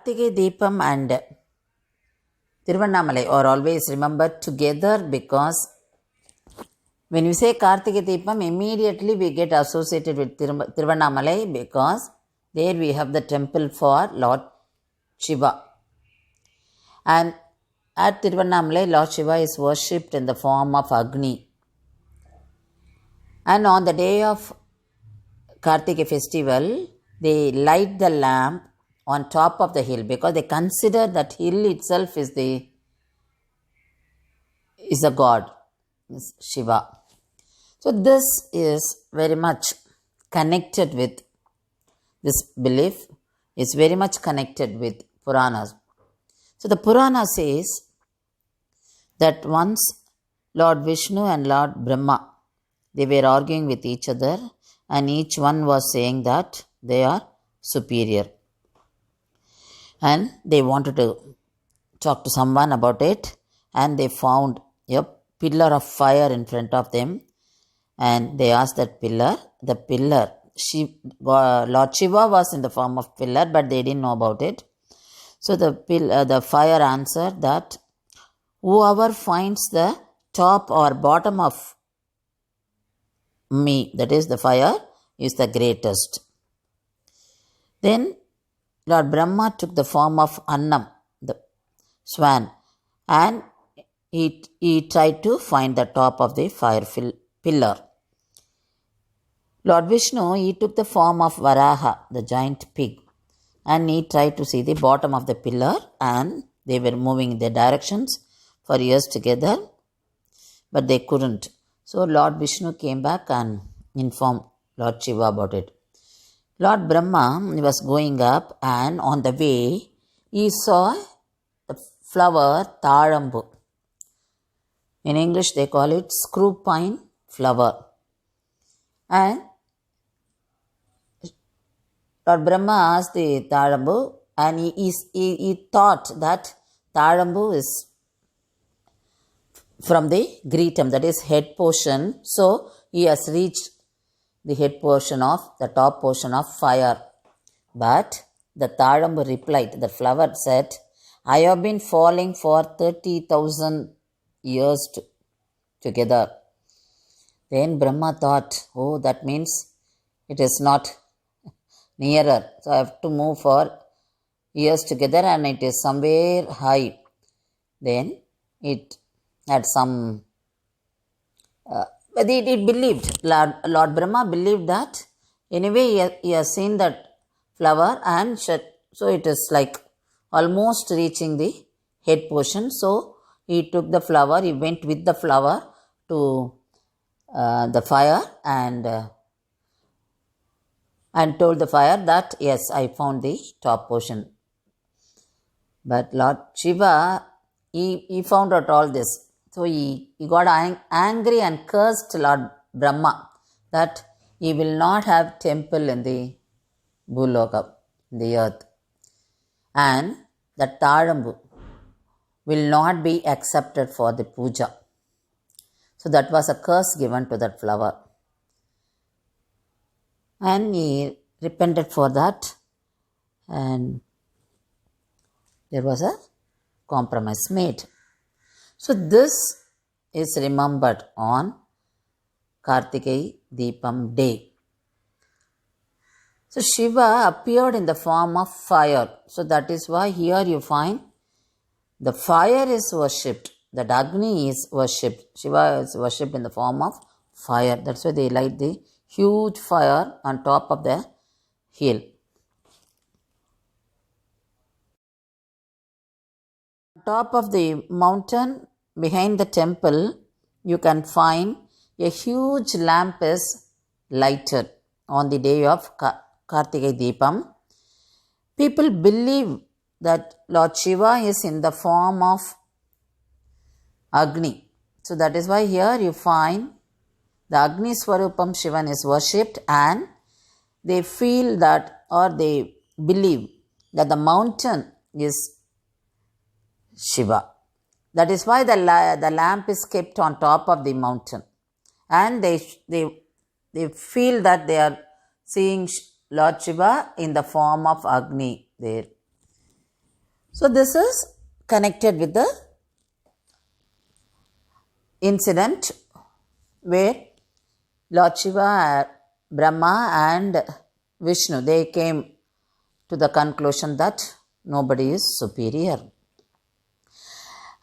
Kartikeya Deepam and Tiruvannamalai are always remembered together because when we say Kartikeya Deepam, immediately we get associated with Tiruvannamalai because there we have the temple for Lord Shiva. And at Tiruvannamalai, Lord Shiva is worshipped in the form of Agni. And on the day of Kartikeya festival, they light the lamp on top of the hill because they consider that hill itself is a god, is Shiva. So this is very much connected with this belief, is very much connected with Puranas. So the Purana says that once Lord Vishnu and Lord Brahma, they were arguing with each other and each one was saying that they are superior. And they wanted to talk to someone about it and they found a pillar of fire in front of them and they asked that pillar, Lord Shiva was in the form of pillar but they didn't know about it. So the fire answered that whoever finds the top or bottom of me, that is the fire, is the greatest. Then Lord Brahma took the form of Annam, the swan, and he tried to find the top of the fire pillar. Lord Vishnu, he took the form of Varaha, the giant pig, and he tried to see the bottom of the pillar and they were moving in their directions for years together, but they couldn't. So Lord Vishnu came back and informed Lord Shiva about it. Lord Brahma was going up and on the way he saw the flower Tazhambu. In English they call it screw pine flower. And Lord Brahma asked the Tazhambu and he thought that Tazhambu is from the Gritam, that is head portion. So he has reached the head portion of the top portion of fire. But the Tazhambu replied, the flower said, I have been falling for 30,000 years together. Then Brahma thought, oh, that means it is not nearer. So I have to move for years together and it is somewhere high. Then it had some, it believed, Lord Brahma believed that anyway he has seen that flower and so it is like almost reaching the head portion. So he took the flower, he went with the flower to the fire and told the fire that yes, I found the top portion. But Lord Shiva, he found out all this. So he got angry and cursed Lord Brahma that he will not have temple in the Bhuloka, the earth. And that Tazhambu will not be accepted for the puja. So that was a curse given to that flower. And he repented for that and there was a compromise made. So this is remembered on Kartikeya Deepam day. So Shiva appeared in the form of fire. So that is why here you find the fire is worshipped, that Agni is worshipped. Shiva is worshipped in the form of fire. That's why they light the huge fire on top of the hill. On top of the mountain, behind the temple, you can find a huge lamp is lighted on the day of Kartikeya Deepam. People believe that Lord Shiva is in the form of Agni. So that is why here you find the Agni Swarupam Shivan is worshipped and they feel that or they believe that the mountain is Shiva. That is why the lamp is kept on top of the mountain. And they feel that they are seeing Lord Shiva in the form of Agni there. So this is connected with the incident where Lord Shiva, Brahma and Vishnu, they came to the conclusion that nobody is superior.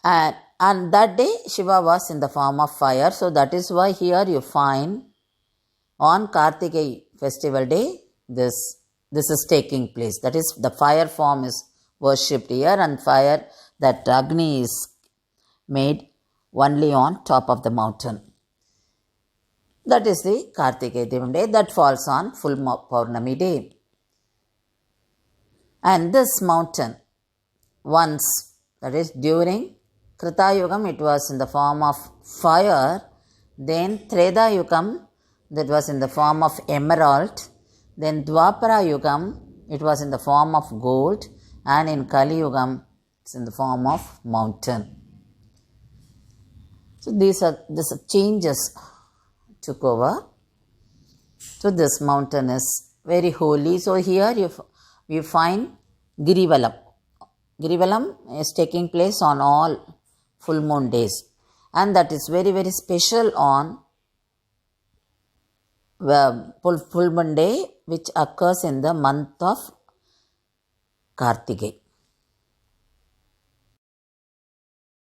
And that day Shiva was in the form of fire. So that is why here you find on Kartigai festival day this is taking place. That is, the fire form is worshipped here, and fire, that Agni, is made only on top of the mountain. That is the Kartigai Devan day that falls on full Paurnami day. And this mountain, once, that is during Krita Yugam, it was in the form of fire. Then Treda Yugam, that was in the form of emerald. Then Dwapara Yugam, it was in the form of gold. And in Kali Yugam, it's in the form of mountain. So these changes took over. So this mountain is very holy. So here you find Girivalam. Girivalam is taking place on all full moon days, and that is very, very special on full moon day, which occurs in the month of Kartigai.